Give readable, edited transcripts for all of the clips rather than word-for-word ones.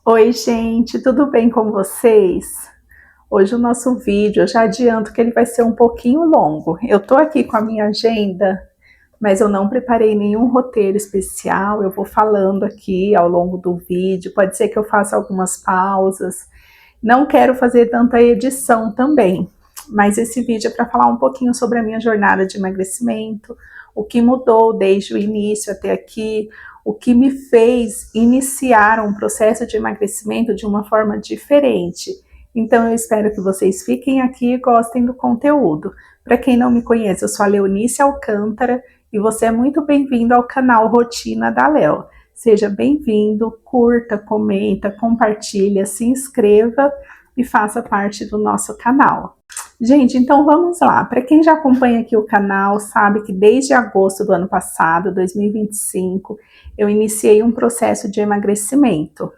Oi, gente, tudo bem com vocês? Hoje o nosso vídeo, eu já adianto que ele vai ser um pouquinho longo. Eu tô aqui com a minha agenda, mas eu não preparei nenhum roteiro especial. Eu vou falando aqui ao longo do vídeo. Pode ser que eu faça algumas pausas. Não quero fazer tanta edição também, mas esse vídeo é para falar um pouquinho sobre a minha jornada de emagrecimento, o que mudou desde o início até aqui, o que me fez iniciar um processo de emagrecimento de uma forma diferente. Então eu espero que vocês fiquem aqui e gostem do conteúdo. Para quem não me conhece, eu sou a Leonice Alcântara e você é muito bem-vindo ao canal Rotina da Léo. Seja bem-vindo, curta, comenta, compartilha, se inscreva e faça parte do nosso canal. Gente, então vamos lá. Para quem já acompanha aqui o canal, sabe que desde agosto do ano passado, 2025, eu iniciei um processo de emagrecimento.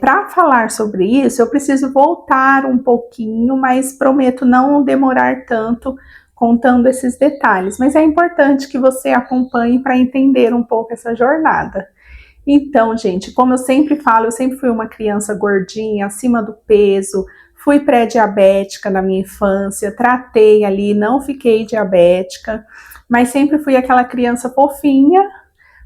Para falar sobre isso, eu preciso voltar um pouquinho, mas prometo não demorar tanto contando esses detalhes. Mas é importante que você acompanhe para entender um pouco essa jornada. Então, gente, como eu sempre falo, eu sempre fui uma criança gordinha, acima do peso, fui pré-diabética na minha infância, tratei ali, não fiquei diabética, mas sempre fui aquela criança fofinha,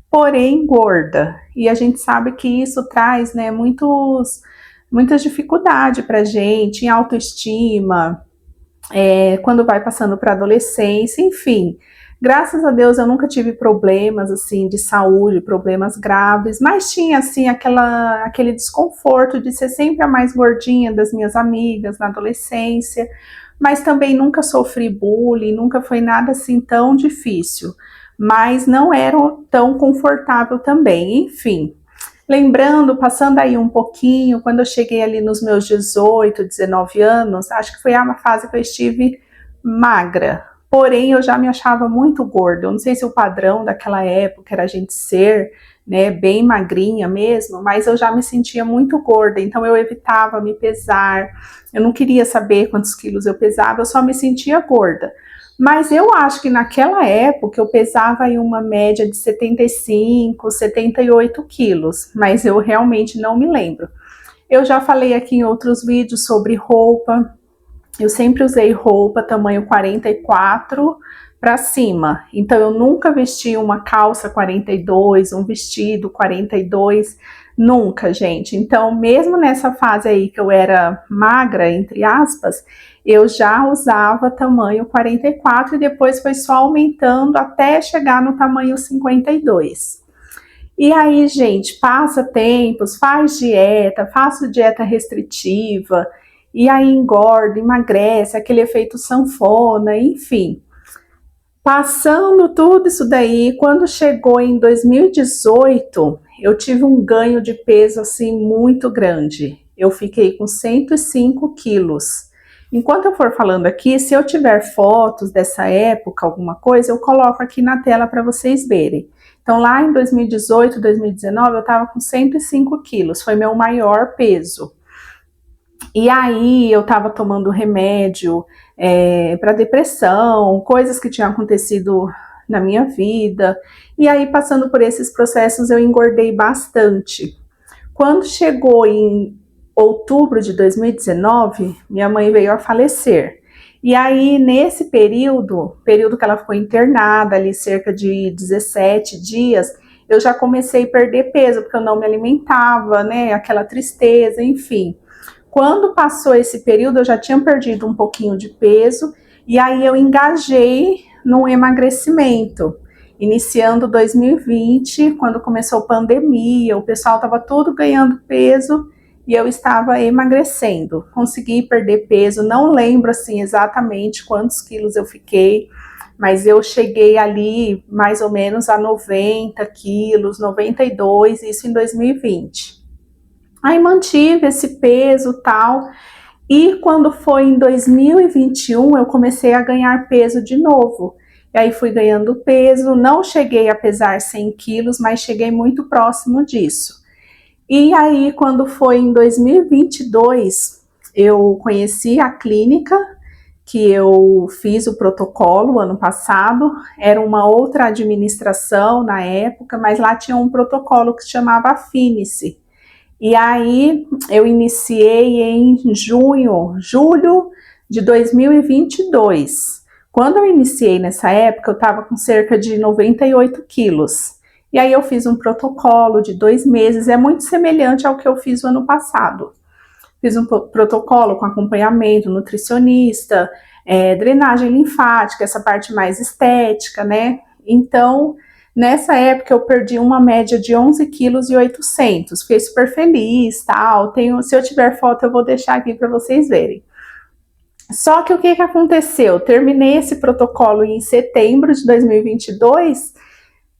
porém gorda. E a gente sabe que isso traz, né, muitas dificuldades pra gente, em autoestima, quando vai passando para a adolescência, enfim. Graças a Deus eu nunca tive problemas assim de saúde, problemas graves, mas tinha assim aquele desconforto de ser sempre a mais gordinha das minhas amigas na adolescência, mas também nunca sofri bullying, nunca foi nada assim tão difícil, mas não era tão confortável também, enfim. Lembrando, passando aí um pouquinho, quando eu cheguei ali nos meus 18, 19 anos, acho que foi a fase que eu estive magra. Porém, eu já me achava muito gorda. Eu não sei se o padrão daquela época era a gente ser, né, bem magrinha mesmo, mas eu já me sentia muito gorda. Então, eu evitava me pesar. Eu não queria saber quantos quilos eu pesava, eu só me sentia gorda. Mas eu acho que naquela época eu pesava em uma média de 75, 78 quilos, mas eu realmente não me lembro. Eu já falei aqui em outros vídeos sobre roupa, eu sempre usei roupa tamanho 44 para cima, então eu nunca vesti uma calça 42, um vestido 42, nunca, gente. Então, mesmo nessa fase aí que eu era magra, entre aspas, eu já usava tamanho 44 e depois foi só aumentando até chegar no tamanho 52. E aí, gente, passa tempos, faz dieta, faço dieta restritiva, e aí engorda, emagrece, aquele efeito sanfona, enfim. Passando tudo isso daí, quando chegou em 2018, eu tive um ganho de peso assim muito grande. Eu fiquei com 105 quilos. Enquanto eu for falando aqui, se eu tiver fotos dessa época, alguma coisa, eu coloco aqui na tela para vocês verem. Então, lá em 2018, 2019, eu estava com 105 quilos, foi meu maior peso. E aí eu estava tomando remédio para depressão, coisas que tinham acontecido na minha vida. E aí, passando por esses processos, eu engordei bastante. Quando chegou em outubro de 2019, minha mãe veio a falecer. E aí, nesse período que ela ficou internada, ali cerca de 17 dias, eu já comecei a perder peso, porque eu não me alimentava, né? Aquela tristeza, enfim. Quando passou esse período, eu já tinha perdido um pouquinho de peso, e aí eu engajei no emagrecimento. Iniciando 2020, quando começou a pandemia, o pessoal estava todo ganhando peso e eu estava emagrecendo. Consegui perder peso, não lembro assim exatamente quantos quilos eu fiquei, mas eu cheguei ali mais ou menos a 90 quilos, 92, isso em 2020. Aí mantive esse peso tal, e quando foi em 2021 eu comecei a ganhar peso de novo. E aí fui ganhando peso, não cheguei a pesar 100 quilos, mas cheguei muito próximo disso. E aí quando foi em 2022, eu conheci a clínica, que eu fiz o protocolo ano passado, era uma outra administração na época, mas lá tinha um protocolo que se chamava Finice. E aí eu iniciei em julho de 2022. Quando eu iniciei nessa época, eu estava com cerca de 98 quilos. E aí eu fiz um protocolo de 2 meses, é muito semelhante ao que eu fiz no ano passado. Fiz um protocolo com acompanhamento, nutricionista, drenagem linfática, essa parte mais estética, né? Então, nessa época eu perdi uma média de 11 quilos e 800. Fiquei super feliz, tal. Se eu tiver foto, eu vou deixar aqui para vocês verem. Só que o que aconteceu? Terminei esse protocolo em setembro de 2022,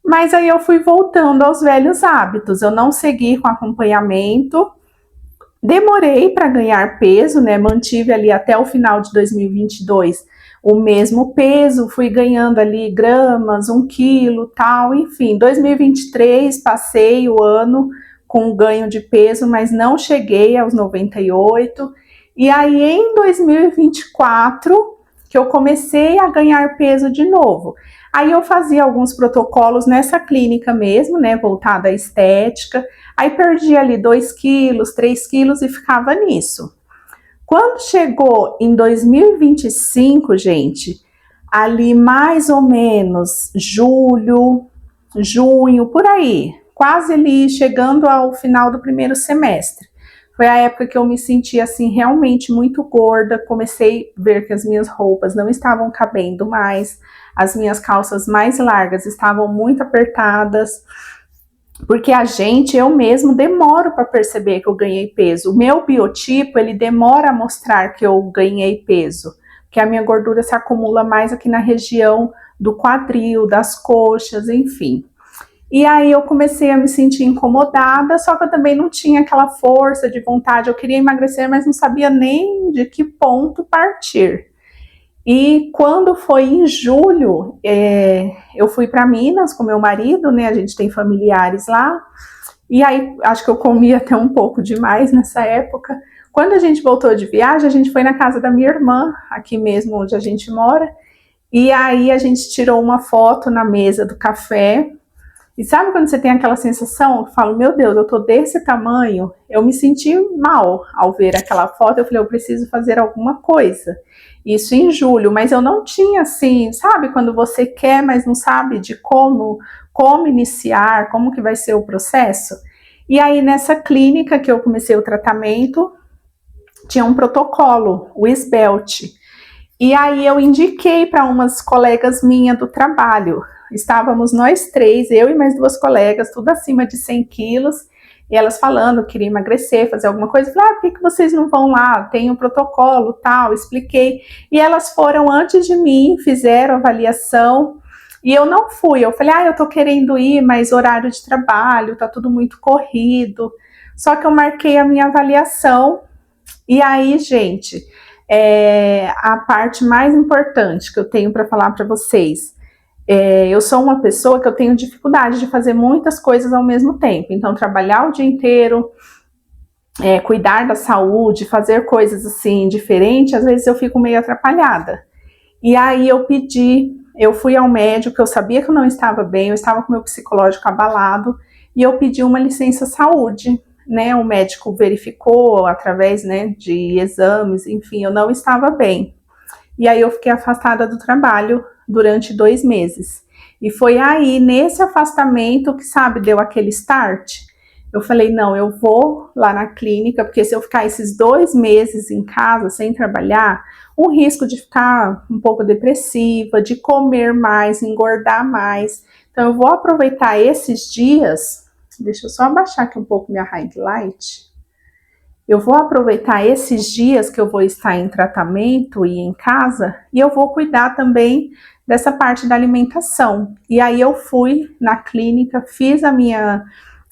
mas aí eu fui voltando aos velhos hábitos. Eu não segui com acompanhamento. Demorei para ganhar peso, né? Mantive ali até o final de 2022 o mesmo peso, fui ganhando ali gramas, 1 quilo, tal, enfim. 2023 passei o ano com ganho de peso, mas não cheguei aos 98. E aí em 2024 que eu comecei a ganhar peso de novo. Aí eu fazia alguns protocolos nessa clínica mesmo, né, voltada à estética. Aí perdi ali 2 quilos, 3 quilos e ficava nisso. Quando chegou em 2025, gente, ali mais ou menos julho, junho, por aí, quase ali chegando ao final do primeiro semestre. Foi a época que eu me senti assim realmente muito gorda, comecei a ver que as minhas roupas não estavam cabendo mais, as minhas calças mais largas estavam muito apertadas, porque eu mesmo demoro para perceber que eu ganhei peso. O meu biotipo, ele demora a mostrar que eu ganhei peso, porque a minha gordura se acumula mais aqui na região do quadril, das coxas, enfim. E aí eu comecei a me sentir incomodada, só que eu também não tinha aquela força de vontade. Eu queria emagrecer, mas não sabia nem de que ponto partir. E quando foi em julho, eu fui para Minas com meu marido, né? A gente tem familiares lá. E aí acho que eu comi até um pouco demais nessa época. Quando a gente voltou de viagem, a gente foi na casa da minha irmã, aqui mesmo onde a gente mora. E aí a gente tirou uma foto na mesa do café. E sabe quando você tem aquela sensação? Eu falo, meu Deus, eu tô desse tamanho. Eu me senti mal ao ver aquela foto. Eu falei, eu preciso fazer alguma coisa. Isso em julho, mas eu não tinha assim, sabe? Quando você quer, mas não sabe de como iniciar, como que vai ser o processo. E aí nessa clínica que eu comecei o tratamento, tinha um protocolo, o SBELT. E aí eu indiquei para umas colegas minhas do trabalho. Estávamos nós 3, eu e mais 2 colegas, tudo acima de 100 quilos, e elas falando que queria emagrecer, fazer alguma coisa. Eu falei, por que vocês não vão lá? Tem um protocolo, tal, expliquei. E elas foram antes de mim, fizeram avaliação, e eu não fui. Eu falei, eu tô querendo ir, mas horário de trabalho, tá tudo muito corrido. Só que eu marquei a minha avaliação, e aí, gente, a parte mais importante que eu tenho para falar para vocês. Eu sou uma pessoa que eu tenho dificuldade de fazer muitas coisas ao mesmo tempo. Então, trabalhar o dia inteiro, cuidar da saúde, fazer coisas assim diferentes, às vezes eu fico meio atrapalhada. E aí eu fui ao médico, eu sabia que eu não estava bem, eu estava com meu psicológico abalado, e eu pedi uma licença saúde, né? O médico verificou através, né, de exames, enfim, eu não estava bem. E aí eu fiquei afastada do trabalho durante 2 meses. E foi aí, nesse afastamento, que, sabe, deu aquele start. Eu falei, não, eu vou lá na clínica, porque se eu ficar esses 2 meses em casa, sem trabalhar, o risco de ficar um pouco depressiva, de comer mais, engordar mais. Então, eu vou aproveitar esses dias. Deixa eu só abaixar aqui um pouco minha highlight. Eu vou aproveitar esses dias que eu vou estar em tratamento e em casa, e eu vou cuidar também dessa parte da alimentação. E aí eu fui na clínica, fiz a minha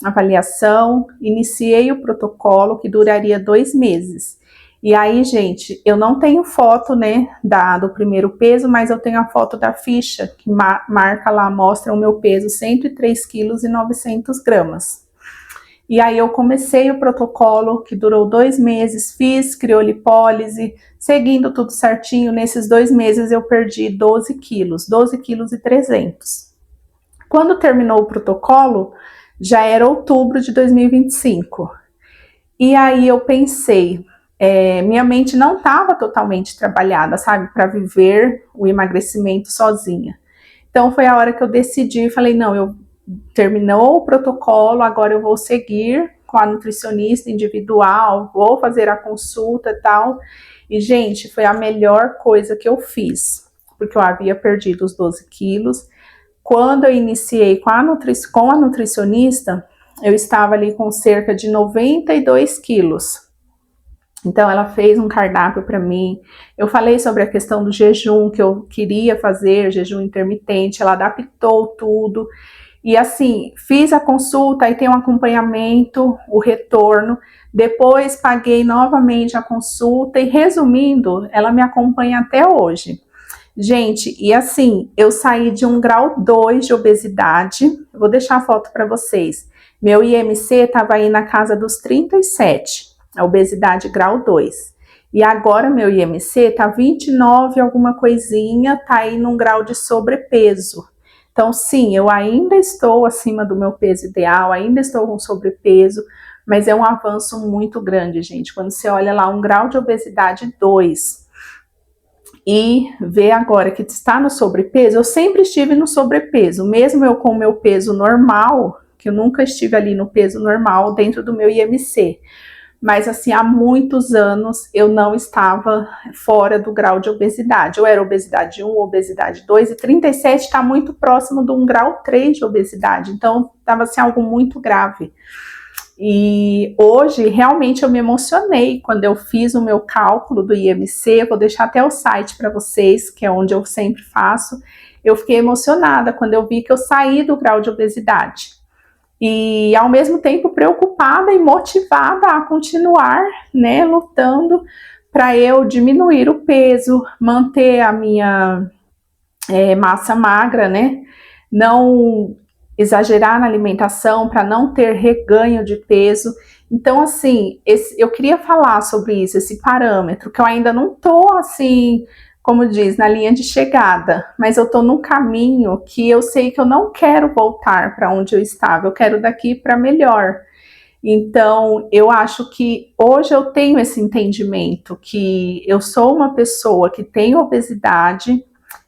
avaliação, iniciei o protocolo que duraria 2 meses. E aí, gente, eu não tenho foto, né, do primeiro peso, mas eu tenho a foto da ficha, que marca lá, mostra o meu peso, 103 quilos e 900 gramas. E aí eu comecei o protocolo, que durou 2 meses, fiz criolipólise, seguindo tudo certinho. Nesses 2 meses eu perdi 12 quilos e 300. Quando terminou o protocolo, já era outubro de 2025. E aí eu pensei, minha mente não estava totalmente trabalhada, sabe, para viver o emagrecimento sozinha. Então foi a hora que eu decidi, falei, não, eu terminou o protocolo, agora eu vou seguir com a nutricionista individual, vou fazer a consulta e tal. E, gente, foi a melhor coisa que eu fiz, porque eu havia perdido os 12 quilos. Quando eu iniciei com a nutricionista, eu estava ali com cerca de 92 quilos. Então, ela fez um cardápio para mim. Eu falei sobre a questão do jejum, que eu queria fazer, jejum intermitente. Ela adaptou tudo. E assim, fiz a consulta, aí tem um acompanhamento, o retorno. Depois paguei novamente a consulta e, resumindo, ela me acompanha até hoje. Gente, e assim, eu saí de um grau 2 de obesidade. Eu vou deixar a foto para vocês. Meu IMC estava aí na casa dos 37, a obesidade grau 2. E agora meu IMC tá 29 alguma coisinha, tá aí num grau de sobrepeso. Então, sim, eu ainda estou acima do meu peso ideal, ainda estou com sobrepeso, mas é um avanço muito grande, gente. Quando você olha lá um grau de obesidade 2 e vê agora que está no sobrepeso, eu sempre estive no sobrepeso, mesmo eu com o meu peso normal, que eu nunca estive ali no peso normal dentro do meu IMC. Mas assim, há muitos anos eu não estava fora do grau de obesidade. Eu era obesidade 1, obesidade 2 e 37 está muito próximo de um grau 3 de obesidade. Então, estava assim, algo muito grave. E hoje, realmente, eu me emocionei quando eu fiz o meu cálculo do IMC. Eu vou deixar até o site para vocês, que é onde eu sempre faço. Eu fiquei emocionada quando eu vi que eu saí do grau de obesidade. E ao mesmo tempo preocupada e motivada a continuar, né, lutando para eu diminuir o peso, manter a minha massa magra, né, não exagerar na alimentação para não ter reganho de peso. Então, assim, eu queria falar sobre isso, esse parâmetro, que eu ainda não tô assim, como diz, na linha de chegada, mas eu tô num caminho que eu sei que eu não quero voltar para onde eu estava, eu quero daqui para melhor. Então, eu acho que hoje eu tenho esse entendimento que eu sou uma pessoa que tem obesidade,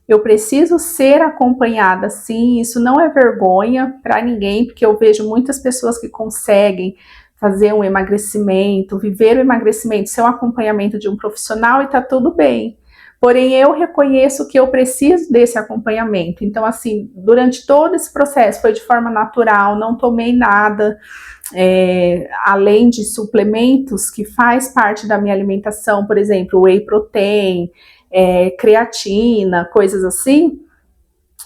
eu preciso ser acompanhada sim, isso não é vergonha para ninguém, porque eu vejo muitas pessoas que conseguem fazer um emagrecimento, viver o emagrecimento, ser um acompanhamento de um profissional e tá tudo bem. Porém, eu reconheço que eu preciso desse acompanhamento. Então, assim, durante todo esse processo foi de forma natural, não tomei nada, além de suplementos que faz parte da minha alimentação, por exemplo, whey protein, creatina, coisas assim.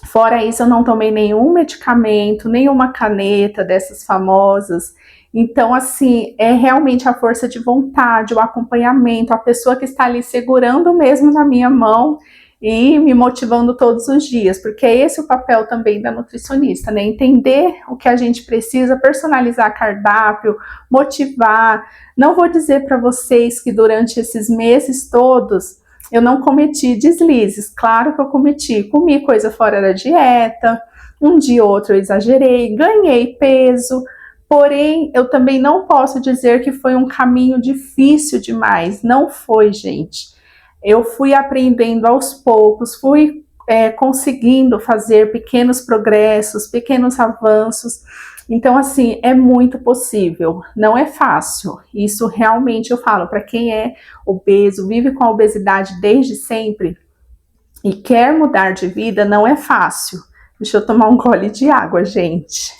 Fora isso, eu não tomei nenhum medicamento, nenhuma caneta dessas famosas. Então, assim, é realmente a força de vontade, o acompanhamento, a pessoa que está ali segurando mesmo na minha mão e me motivando todos os dias, porque é esse o papel também da nutricionista, né? Entender o que a gente precisa, personalizar cardápio, motivar. Não vou dizer para vocês que durante esses meses todos eu não cometi deslizes, claro que eu cometi, comi coisa fora da dieta, um dia ou outro eu exagerei, ganhei peso, porém eu também não posso dizer que foi um caminho difícil demais, não foi, gente. Eu fui aprendendo aos poucos, fui conseguindo fazer pequenos progressos, pequenos avanços. Então, assim, é muito possível, não é fácil. Isso realmente eu falo para quem é obeso, vive com a obesidade desde sempre e quer mudar de vida, não é fácil. Deixa eu tomar um gole de água, gente.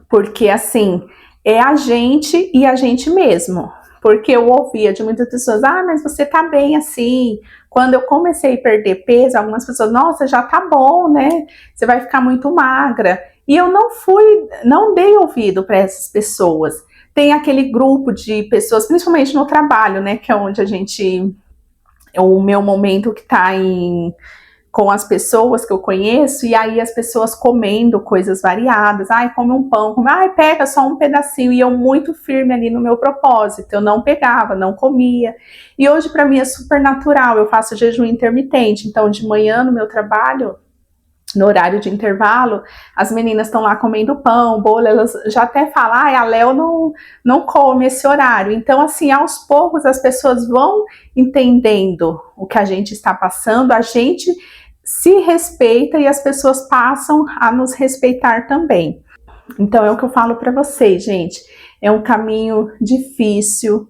Porque, assim, é a gente e a gente mesmo. Porque eu ouvia de muitas pessoas, mas você tá bem assim. Quando eu comecei a perder peso, algumas pessoas, nossa, já tá bom, né? Você vai ficar muito magra. E eu não dei ouvido para essas pessoas. Tem aquele grupo de pessoas, principalmente no trabalho, né? Que é onde o meu momento que tá com as pessoas que eu conheço, e aí as pessoas comendo coisas variadas, come um pão, pega só um pedacinho, e eu muito firme ali no meu propósito, eu não pegava, não comia, e hoje para mim é super natural, eu faço jejum intermitente, então de manhã no meu trabalho, no horário de intervalo, as meninas estão lá comendo pão, bolo, elas já até falam, a Léo não come esse horário. Então, assim, aos poucos as pessoas vão entendendo o que a gente está passando, a gente se respeita e as pessoas passam a nos respeitar também. Então, é o que eu falo para vocês, gente, é um caminho difícil,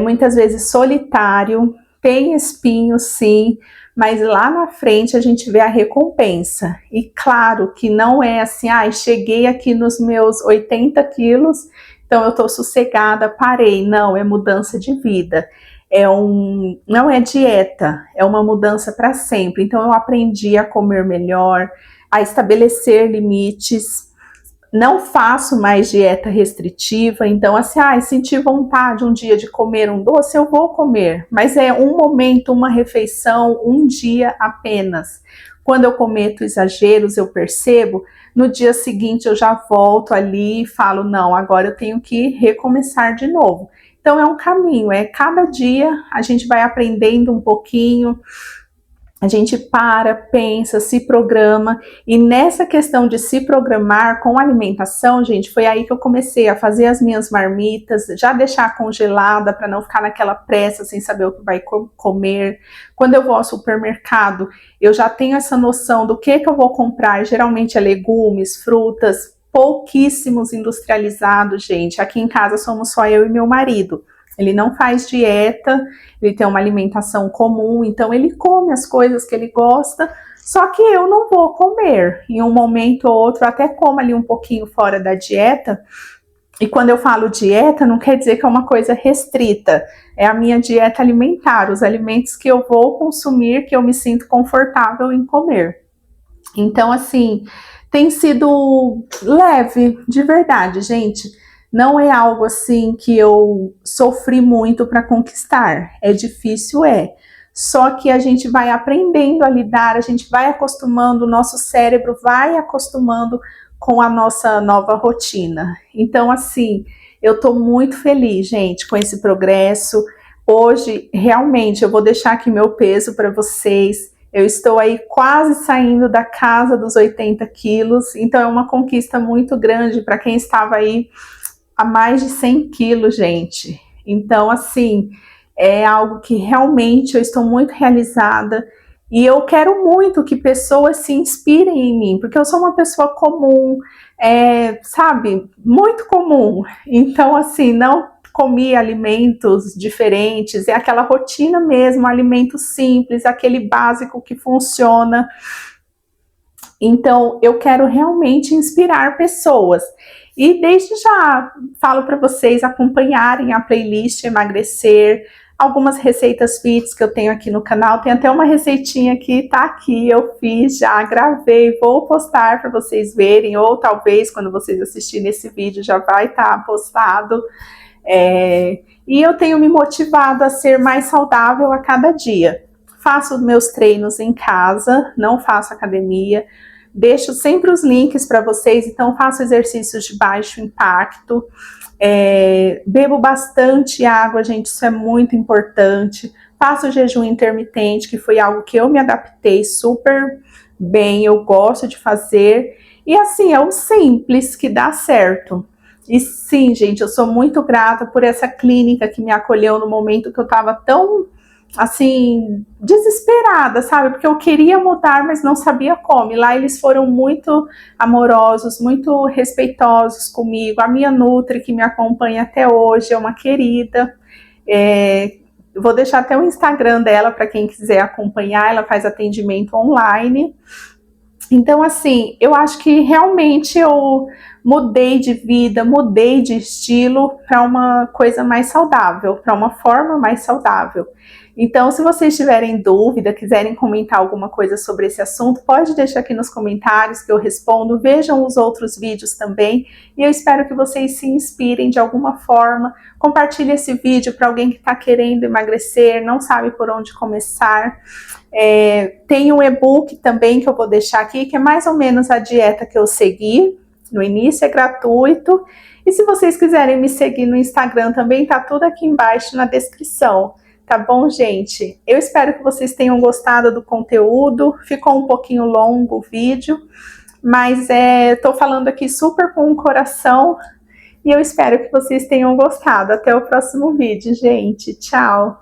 muitas vezes solitário, tem espinhos, sim, mas lá na frente a gente vê a recompensa. E claro que não é assim, cheguei aqui nos meus 80 quilos, então eu tô sossegada, parei. Não, é mudança de vida. Não é dieta, é uma mudança para sempre. Então eu aprendi a comer melhor, a estabelecer limites. Não faço mais dieta restritiva, então assim, senti vontade um dia de comer um doce, eu vou comer, mas é um momento, uma refeição, um dia apenas. Quando eu cometo exageros, eu percebo, no dia seguinte eu já volto ali e falo, não, agora eu tenho que recomeçar de novo. Então é um caminho, cada dia a gente vai aprendendo um pouquinho, a gente para, pensa, se programa, e nessa questão de se programar com alimentação, gente, foi aí que eu comecei a fazer as minhas marmitas, já deixar congelada para não ficar naquela pressa sem saber o que vai comer. Quando eu vou ao supermercado, eu já tenho essa noção do que eu vou comprar, geralmente é legumes, frutas, pouquíssimos industrializados, gente. Aqui em casa somos só eu e meu marido. Ele não faz dieta, ele tem uma alimentação comum, então ele come as coisas que ele gosta, só que eu não vou comer. Em um momento ou outro, até como ali um pouquinho fora da dieta. E quando eu falo dieta, não quer dizer que é uma coisa restrita. É a minha dieta alimentar, os alimentos que eu vou consumir, que eu me sinto confortável em comer. Então, assim, tem sido leve, de verdade, gente. Não é algo assim que eu sofri muito para conquistar. É difícil, Só que a gente vai aprendendo a lidar, a gente vai acostumando, o nosso cérebro vai acostumando com a nossa nova rotina. Então, assim, eu tô muito feliz, gente, com esse progresso. Hoje, realmente, eu vou deixar aqui meu peso para vocês. Eu estou aí quase saindo da casa dos 80 quilos, então é uma conquista muito grande para quem estava aí a mais de 100 quilos, gente. Então, assim, é algo que realmente eu estou muito realizada e eu quero muito que pessoas se inspirem em mim, porque eu sou uma pessoa comum, sabe, muito comum. Então, assim, não comi alimentos diferentes, é aquela rotina mesmo, alimento simples, aquele básico que funciona. Então, eu quero realmente inspirar pessoas. E desde já falo para vocês acompanharem a playlist Emagrecer, algumas receitas fits que eu tenho aqui no canal. Tem até uma receitinha que tá aqui, eu fiz já, gravei, vou postar para vocês verem, ou talvez quando vocês assistirem esse vídeo já vai estar postado. E eu tenho me motivado a ser mais saudável a cada dia. Faço meus treinos em casa, não faço academia. Deixo sempre os links para vocês, então faço exercícios de baixo impacto, bebo bastante água, gente, isso é muito importante. Faço jejum intermitente, que foi algo que eu me adaptei super bem, eu gosto de fazer. E assim, é o simples que dá certo. E sim, gente, eu sou muito grata por essa clínica que me acolheu no momento que eu estava tão, assim, desesperada, sabe? Porque eu queria mudar, mas não sabia como. E lá eles foram muito amorosos, muito respeitosos comigo. A minha Nutri, que me acompanha até hoje, é uma querida. Vou deixar até o Instagram dela para quem quiser acompanhar. Ela faz atendimento online. Então, assim, eu acho que realmente eu mudei de vida, mudei de estilo para uma coisa mais saudável, para uma forma mais saudável. Então, se vocês tiverem dúvida, quiserem comentar alguma coisa sobre esse assunto, pode deixar aqui nos comentários que eu respondo. Vejam os outros vídeos também e eu espero que vocês se inspirem de alguma forma. Compartilhe esse vídeo para alguém que está querendo emagrecer, não sabe por onde começar. Tem um e-book também que eu vou deixar aqui, que é mais ou menos a dieta que eu segui. No início é gratuito. E se vocês quiserem me seguir no Instagram também, tá tudo aqui embaixo na descrição. Tá bom, gente? Eu espero que vocês tenham gostado do conteúdo. Ficou um pouquinho longo o vídeo, mas tô falando aqui super com o coração e eu espero que vocês tenham gostado. Até o próximo vídeo, gente. Tchau!